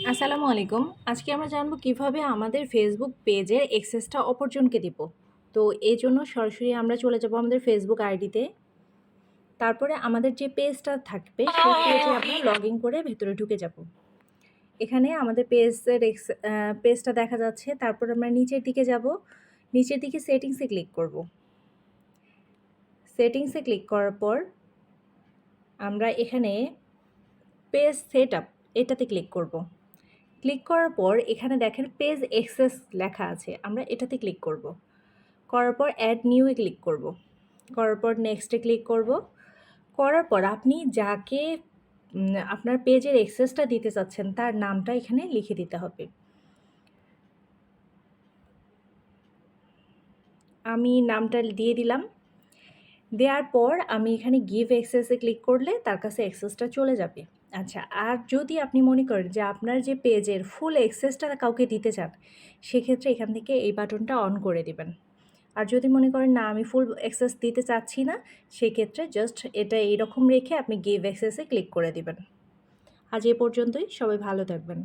আসসালামু আলাইকুম। আজকে আমরা জানবো কিভাবে আমাদের ফেসবুক পেজের অ্যাক্সেসটা অপরজনকে দিব। তো এজন্য সরাসরি আমরা চলে যাব আমাদের ফেসবুক আইডিতে। তারপরে আমাদের যে পেজটা থাকবে সেই পেজে আমরা লগইন করে ভেতরে ঢুকে যাব। এখানে আমাদের পেজটা দেখা যাচ্ছে। তারপর আমরা নিচের দিকে যাব। নিচের দিকে সেটিংসে ক্লিক করব। সেটিংসে ক্লিক করার পর আমরা এখানে পেজ সেটআপ এটাতে ক্লিক করব। ক্লিক করার পর এখানে দেখেন পেজ অ্যাক্সেস লেখা আছে। আমরা এটাতে ক্লিক করব। করার পর অ্যাড নিউ এ ক্লিক করব। করার পর নেক্সটে ক্লিক করব। করার পর আপনি যাকে আপনার পেজের অ্যাক্সেসটা দিতে চাচ্ছেন তার নামটা এখানে লিখে দিতে হবে। আমি নামটা দিয়ে দিলাম। দেওয়ার পর আমি এখানে গিভ অ্যাক্সেস এ ক্লিক করলে তার কাছে অ্যাক্সেসটা চলে যাবে। আচ্ছা, আর যদি আপনি মনে করেন যে আপনার যে পেজের ফুল অ্যাক্সেসটা কাউকে দিতে চান, সেক্ষেত্রে এখান থেকে এই বাটনটা অন করে দিবেন। আর যদি মনে করেন না আমি ফুল অ্যাক্সেস দিতে চাচ্ছি না, সেক্ষেত্রে জাস্ট এটা এইরকম রেখে আপনি গিভ অ্যাক্সেসে ক্লিক করে দিবেন। আজ এ পর্যন্তই। সবাই ভালো থাকবেন।